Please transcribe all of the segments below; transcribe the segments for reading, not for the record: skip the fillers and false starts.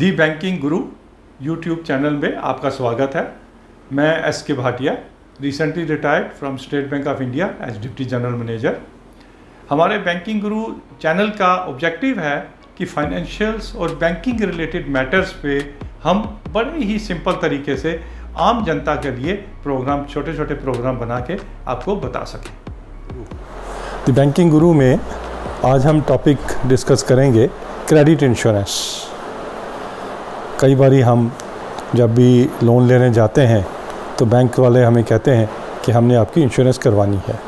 दी banking guru YouTube channel में आपका स्वागत है। मैं S K Bhatia, recently retired from State Bank of India as deputy general manager. हमारे बैंकिंग गुरु चैनल का ऑब्जेक्टिव है कि फाइनेंशियल्स और बैंकिंग रिलेटेड मैटर्स पे हम बड़े ही सिंपल तरीके से आम जनता के लिए प्रोग्राम, छोटे छोटे प्रोग्राम बना के आपको बता सकें। द बैंकिंग गुरु में आज हम टॉपिक डिस्कस करेंगे क्रेडिट इंश्योरेंस। कई बारी हम जब भी लोन लेने जाते हैं तो बैंक वाले हमें कहते हैं कि हमने आपकी इंश्योरेंस करवानी है।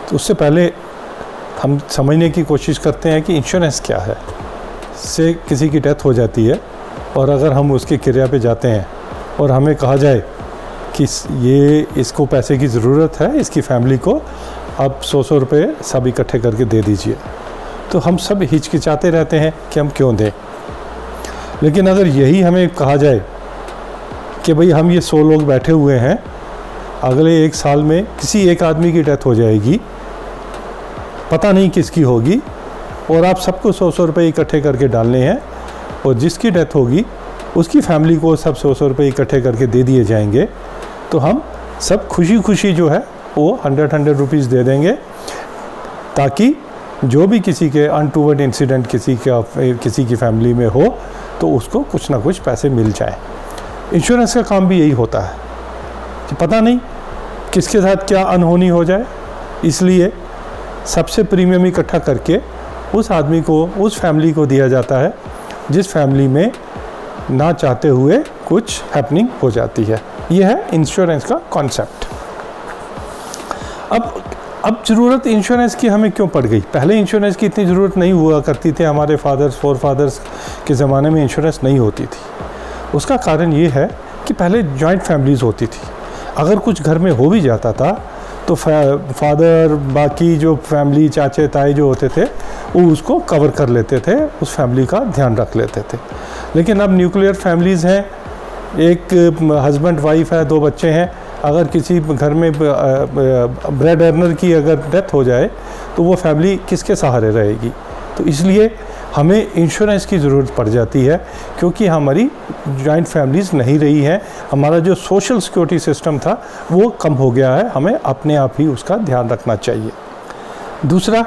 तो उससे पहले हम समझने की कोशिश करते हैं कि इंश्योरेंस क्या है। से किसी की डेथ हो जाती है और अगर हम उसकी क्रिया पे जाते हैं और हमें कहा जाए कि इसको पैसे की ज़रूरत है, इसकी फैमिली को आप 100 रुपये सब इकट्ठे करके दे दीजिए, तो हम सब हिचकिचाते रहते हैं कि हम क्यों दें। लेकिन अगर यही हमें कहा जाए कि भाई हम ये 100 लोग बैठे हुए हैं, अगले 1 साल में किसी एक आदमी की डेथ हो जाएगी, पता नहीं किसकी होगी, और आप सबको 100 रुपये इकट्ठे करके डालने हैं, और जिसकी डेथ होगी उसकी फैमिली को सब 100 रुपये इकट्ठे करके दे दिए जाएंगे, तो हम सब खुशी खुशी जो है वो 100 रुपीज़ दे देंगे, ताकि जो भी किसी के अनटूवर्ड इंसिडेंट किसी की फैमिली में हो तो उसको कुछ ना कुछ पैसे मिल जाए। इंश्योरेंस का काम भी यही होता है कि पता नहीं किसके साथ क्या अनहोनी हो जाए, इसलिए सबसे प्रीमियम इकट्ठा करके उस आदमी को, उस फैमिली को दिया जाता है जिस फैमिली में ना चाहते हुए कुछ हैपनिंग हो जाती है। यह है इंश्योरेंस का कॉन्सेप्ट। अब ज़रूरत इंश्योरेंस की हमें क्यों पड़ गई? पहले इंश्योरेंस की इतनी ज़रूरत नहीं हुआ करती थी। हमारे फोर फादर्स के ज़माने में इंश्योरेंस नहीं होती थी। उसका कारण ये है कि पहले जॉइंट फैमिलीज़ होती थी। अगर कुछ घर में हो भी जाता था तो फादर, बाकी जो फैमिली, चाचे ताए जो होते थे, वो उसको कवर कर लेते थे, उस फैमिली का ध्यान रख लेते थे। लेकिन अब न्यूक्लियर फैमिलीज़ हैं, एक हस्बैंड वाइफ है, 2 बच्चे हैं। अगर किसी घर में ब्रेड अर्नर की अगर डेथ हो जाए तो वो फैमिली किसके सहारे रहेगी? तो इसलिए हमें इंश्योरेंस की ज़रूरत पड़ जाती है, क्योंकि हमारी जॉइंट फैमिलीज़ नहीं रही हैं। हमारा जो सोशल सिक्योरिटी सिस्टम था वो कम हो गया है। हमें अपने आप ही उसका ध्यान रखना चाहिए। दूसरा,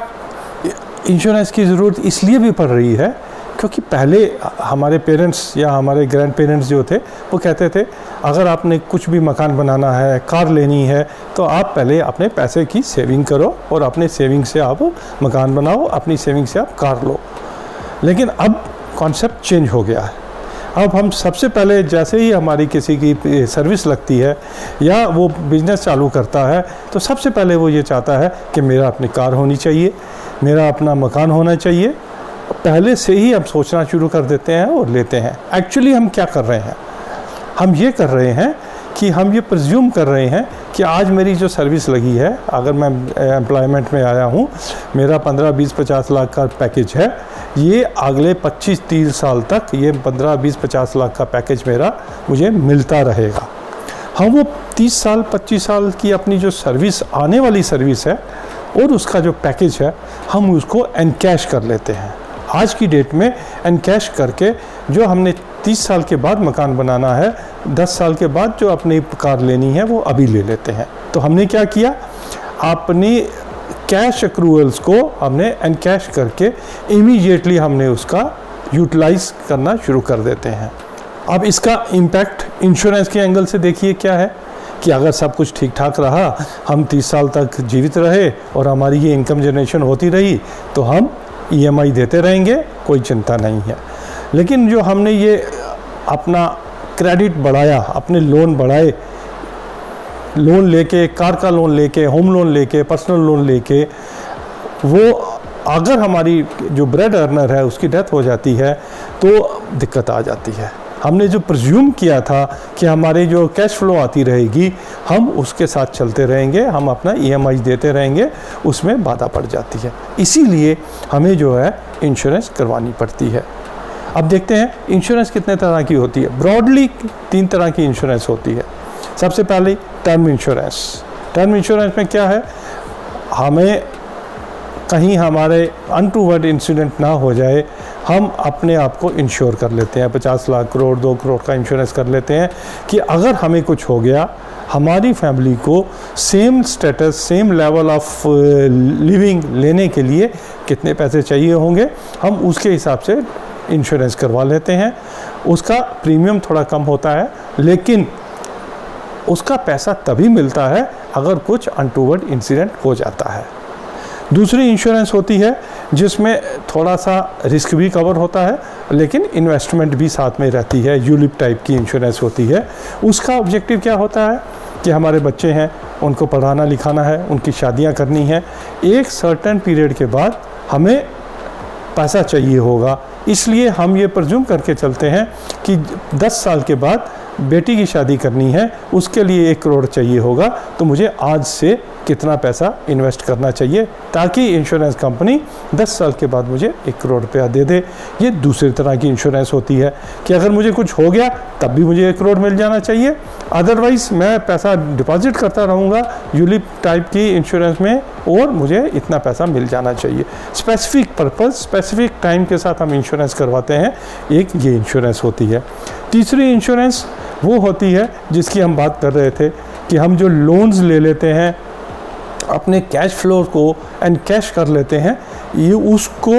इंश्योरेंस की ज़रूरत इसलिए भी पड़ रही है क्योंकि पहले हमारे पेरेंट्स या हमारे ग्रैंड पेरेंट्स जो थे वो कहते थे, अगर आपने कुछ भी मकान बनाना है, कार लेनी है, तो आप पहले अपने पैसे की सेविंग करो और अपने सेविंग से आप मकान बनाओ, अपनी सेविंग से आप कार लो। लेकिन अब कॉन्सेप्ट चेंज हो गया है। अब हम सबसे पहले, जैसे ही हमारी किसी की सर्विस लगती है या वो बिज़नेस चालू करता है, तो सबसे पहले वो ये चाहता है कि मेरा अपनी कार होनी चाहिए, मेरा अपना मकान होना चाहिए। पहले से ही हम सोचना शुरू कर देते हैं और लेते हैं। एक्चुअली हम क्या कर रहे हैं? हम ये कर रहे हैं कि हम ये प्रिज्यूम कर रहे हैं कि आज मेरी जो सर्विस लगी है, अगर मैं एम्प्लॉयमेंट में आया हूँ, मेरा 15, 20, 50 लाख का पैकेज है, ये अगले 25-30 साल तक ये 15, 20, 50 लाख का पैकेज मुझे मिलता रहेगा। हम वो 30 साल, 25 साल की अपनी जो सर्विस, आने वाली सर्विस है, और उसका जो पैकेज है, हम उसको एनकैश कर लेते हैं। आज की डेट में एनकैश करके जो हमने 30 साल के बाद मकान बनाना है, 10 साल के बाद जो अपनी कार लेनी है, वो अभी ले लेते हैं। तो हमने क्या किया? अपनी कैश एक्रूवल्स को हमने एनकैश करके इमीडिएटली हमने उसका यूटिलाइज करना शुरू कर देते हैं। अब इसका इम्पैक्ट इंश्योरेंस के एंगल से देखिए क्या है कि अगर सब कुछ ठीक ठाक रहा, हम 30 साल तक जीवित रहे और हमारी ये इनकम जनरेशन होती रही, तो हम EMI देते रहेंगे, कोई चिंता नहीं है। लेकिन जो हमने ये अपना क्रेडिट बढ़ाया, अपने लोन बढ़ाए, लोन लेके, कार का लोन लेके, होम लोन लेके, पर्सनल लोन लेके, वो अगर हमारी जो ब्रेड अर्नर है उसकी डेथ हो जाती है तो दिक्कत आ जाती है। हमने जो प्रिज्यूम किया था कि हमारे जो कैश फ्लो आती रहेगी, हम उसके साथ चलते रहेंगे, हम अपना EMI देते रहेंगे, उसमें बाधा पड़ जाती है। इसीलिए हमें जो है इंश्योरेंस करवानी पड़ती है। अब देखते हैं इंश्योरेंस कितने तरह की होती है। ब्रॉडली 3 तरह की इंश्योरेंस होती है। सबसे पहले टर्म इंश्योरेंस। टर्म इंश्योरेंस में क्या है? हमें कहीं हमारे अनटूवर्ड इंसिडेंट ना हो जाए, हम अपने आप को इंश्योर कर लेते हैं। 50 लाख, करोड़, 2 करोड़ का इंश्योरेंस कर लेते हैं कि अगर हमें कुछ हो गया, हमारी फैमिली को same status, same level of living लेने के लिए कितने पैसे चाहिए होंगे, हम उसके हिसाब से इंश्योरेंस करवा लेते हैं। उसका प्रीमियम थोड़ा कम होता है, लेकिन उसका पैसा तभी मिलता है अगर कुछ अनटूवर्ड इंसिडेंट हो जाता है। दूसरी इंश्योरेंस होती है जिसमें थोड़ा सा रिस्क भी कवर होता है, लेकिन इन्वेस्टमेंट भी साथ में रहती है। यूलिप टाइप की इंश्योरेंस होती है। उसका ऑब्जेक्टिव क्या होता है कि हमारे बच्चे हैं, उनको पढ़ाना लिखाना है, उनकी शादियां करनी है, एक सर्टेन पीरियड के बाद हमें पैसा चाहिए होगा, इसलिए हम ये प्रज्यूम करके चलते हैं कि 10 साल के बाद बेटी की शादी करनी है, उसके लिए 1 करोड़ चाहिए होगा, तो मुझे आज से कितना पैसा इन्वेस्ट करना चाहिए ताकि इंश्योरेंस कंपनी 10 साल के बाद मुझे 1 करोड़ रुपया दे दे। ये दूसरी तरह की इंश्योरेंस होती है कि अगर मुझे कुछ हो गया तब भी मुझे 1 करोड़ मिल जाना चाहिए, अदरवाइज मैं पैसा डिपॉजिट करता रहूँगा यूलिप टाइप की इंश्योरेंस में और मुझे इतना पैसा मिल जाना चाहिए। स्पेसिफिक पर्पस, स्पेसिफिक टाइम के साथ हम इंश्योरेंस करवाते हैं, एक ये इंश्योरेंस होती है। तीसरी इंश्योरेंस वो होती है जिसकी हम बात कर रहे थे कि हम जो लोन्स ले लेते हैं, अपने कैश फ्लो को एंड कैश कर लेते हैं, ये उसको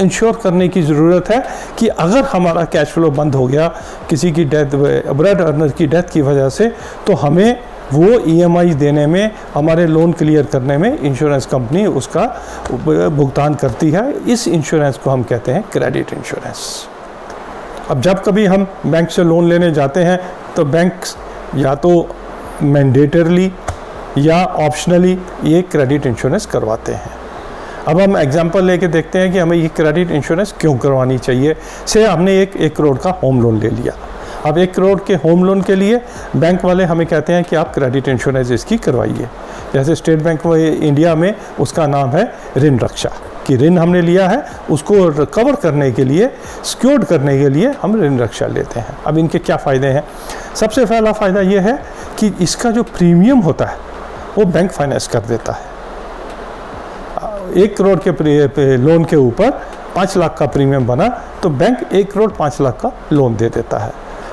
इंश्योर करने की ज़रूरत है कि अगर हमारा कैश फ्लो बंद हो गया किसी की डेथ, ब्रेड अर्नर की डेथ की वजह से, तो हमें वो EMI देने में, हमारे लोन क्लियर करने में इंश्योरेंस कंपनी उसका भुगतान करती है। इस इंश्योरेंस को हम कहते हैं क्रेडिट इंश्योरेंस। अब जब कभी हम बैंक से लोन लेने जाते हैं तो बैंक या तो मैंडेटरली या ऑप्शनली ये क्रेडिट इंश्योरेंस करवाते हैं। अब हम एग्जांपल लेके देखते हैं कि हमें ये क्रेडिट इंश्योरेंस क्यों करवानी चाहिए। से हमने एक करोड़ का होम लोन ले लिया। अब 1 करोड़ के होम लोन के लिए बैंक वाले हमें कहते हैं कि आप क्रेडिट इंश्योरेंस इसकी करवाइए। जैसे स्टेट बैंक इंडिया में उसका नाम है ऋण रक्षा, कि ऋण हमने लिया है उसको रिकवर करने के लिए, सिक्योर्ड करने के लिए हम ऋण रक्षा लेते हैं। अब इनके क्या फ़ायदे हैं? सबसे पहला फ़ायदा ये है कि इसका जो प्रीमियम होता है वो बैंक फाइनेंस कर देता है। 1 करोड़ के लोन के ऊपर 5 लाख का प्रीमियम बना तो बैंक 1 करोड़ 5 लाख का लोन दे देता है।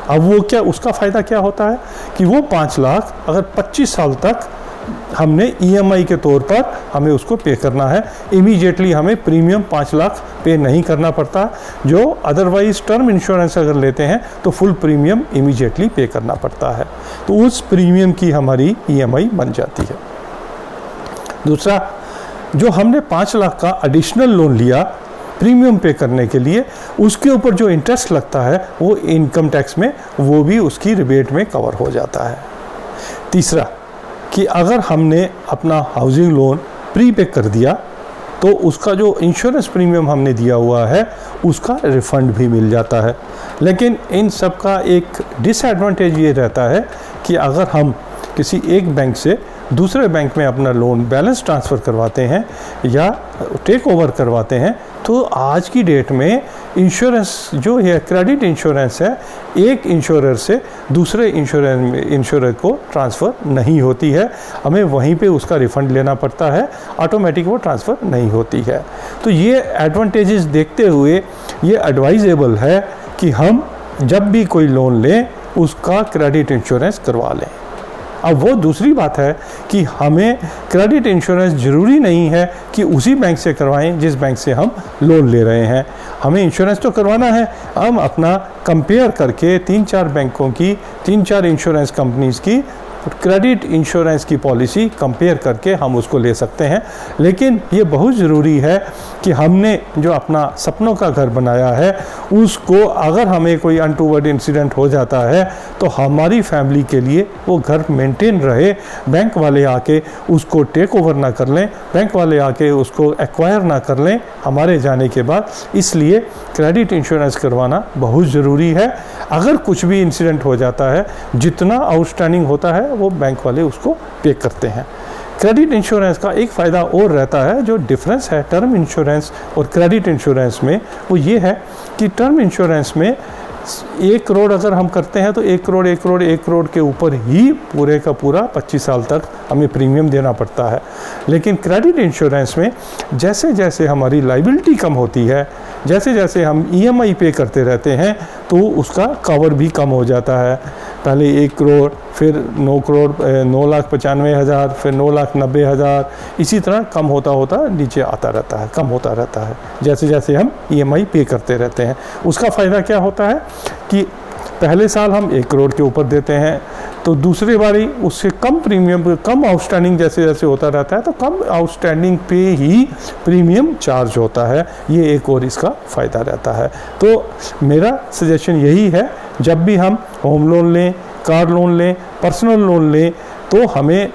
अब वो क्या, उसका फ़ायदा क्या होता है कि वो 5 लाख अगर 25 साल तक हमने EMI के तौर पर हमें उसको पे करना है, इमीडिएटली हमें प्रीमियम 5 लाख पे नहीं करना पड़ता, जो अदरवाइज टर्म इंश्योरेंस अगर लेते हैं तो फुल प्रीमियम इमीडिएटली पे करना पड़ता है। तो उस प्रीमियम की हमारी EMI बन जाती है। दूसरा, जो हमने 5 लाख का एडिशनल लोन लिया प्रीमियम पे करने के लिए, उसके ऊपर जो इंटरेस्ट लगता है वो इनकम टैक्स में वो भी उसकी रिबेट में कवर हो जाता है। तीसरा, कि अगर हमने अपना हाउसिंग लोन प्री पे कर दिया तो उसका जो इंश्योरेंस प्रीमियम हमने दिया हुआ है उसका रिफ़ंड भी मिल जाता है। लेकिन इन सब का एक डिसएडवांटेज ये रहता है कि अगर हम किसी एक बैंक से दूसरे बैंक में अपना लोन बैलेंस ट्रांसफ़र करवाते हैं या टेक ओवर करवाते हैं, तो आज की डेट में इंश्योरेंस जो है क्रेडिट इंश्योरेंस है, एक इंश्योरर से दूसरे इंश्योरर को ट्रांसफ़र नहीं होती है, हमें वहीं पे उसका रिफ़ंड लेना पड़ता है, ऑटोमेटिक वो ट्रांसफ़र नहीं होती है। तो ये एडवांटेजेस देखते हुए ये एडवाइजेबल है कि हम जब भी कोई लोन लें उसका क्रेडिट इंश्योरेंस करवा लें। अब वो दूसरी बात है कि हमें क्रेडिट इंश्योरेंस ज़रूरी नहीं है कि उसी बैंक से करवाएं जिस बैंक से हम लोन ले रहे हैं। हमें इंश्योरेंस तो करवाना है, हम अपना कंपेयर करके 3-4 बैंकों की, 3-4 इंश्योरेंस कंपनीज़ की क्रेडिट इंश्योरेंस की पॉलिसी कंपेयर करके हम उसको ले सकते हैं। लेकिन ये बहुत ज़रूरी है कि हमने जो अपना सपनों का घर बनाया है उसको अगर हमें कोई अनटूवर्ड इंसिडेंट हो जाता है तो हमारी फैमिली के लिए वो घर मेंटेन रहे, बैंक वाले आके उसको टेक ओवर ना कर लें, बैंक वाले आके उसको एक्वायर ना कर लें हमारे जाने के बाद। इसलिए क्रेडिट इंश्योरेंस करवाना बहुत ज़रूरी है। अगर कुछ भी इंसिडेंट हो जाता है, जितना आउटस्टैंडिंग होता है वो बैंक वाले उसको पे करते हैं। क्रेडिट इंश्योरेंस का एक फ़ायदा और रहता है, जो डिफरेंस है टर्म इंश्योरेंस और क्रेडिट इंश्योरेंस में, वो ये है कि टर्म इंश्योरेंस में 1 करोड़ अगर हम करते हैं तो 1 करोड़ 1 करोड़ 1 करोड़ के ऊपर ही पूरे का पूरा 25 साल तक हमें प्रीमियम देना पड़ता है। लेकिन क्रेडिट इंश्योरेंस में जैसे जैसे हमारी लाइबिलिटी कम होती है, जैसे जैसे हम EMI पे करते रहते हैं, तो उसका कवर भी कम हो जाता है। पहले 1 करोड़, फिर 9 करोड़ 9,95,000, फिर 9,90,000, इसी तरह कम होता होता नीचे आता रहता है, कम होता रहता है जैसे जैसे हम EMI पे करते रहते हैं। उसका फ़ायदा क्या होता है कि पहले साल हम 1 करोड़ के ऊपर देते हैं, तो दूसरी बारी उससे कम प्रीमियम, कम आउटस्टैंडिंग जैसे जैसे होता रहता है, तो कम आउटस्टैंडिंग पे ही प्रीमियम चार्ज होता है। ये एक और इसका फ़ायदा रहता है। तो मेरा सजेशन यही है, जब भी हम होम लोन लें, कार लोन लें, पर्सनल लोन लें, तो हमें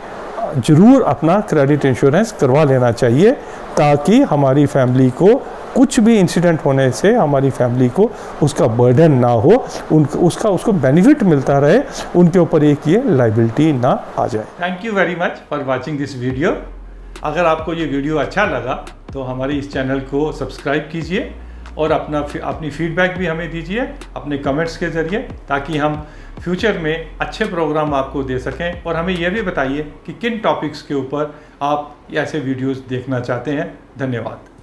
ज़रूर अपना क्रेडिट इंश्योरेंस करवा लेना चाहिए, ताकि हमारी फैमिली को कुछ भी इंसिडेंट होने से हमारी फैमिली को उसका बर्डन ना हो, उसको बेनिफिट मिलता रहे, उनके ऊपर एक ये लाइबिलिटी ना आ जाए। Thank you very much for watching this video. अगर आपको ये वीडियो अच्छा लगा तो हमारे इस चैनल को सब्सक्राइब कीजिए और अपनी फीडबैक भी हमें दीजिए अपने कमेंट्स के ज़रिए, ताकि हम फ्यूचर में अच्छे प्रोग्राम आपको दे सकें। और हमें यह भी बताइए कि किन टॉपिक्स के ऊपर आप ऐसे वीडियोस देखना चाहते हैं। धन्यवाद।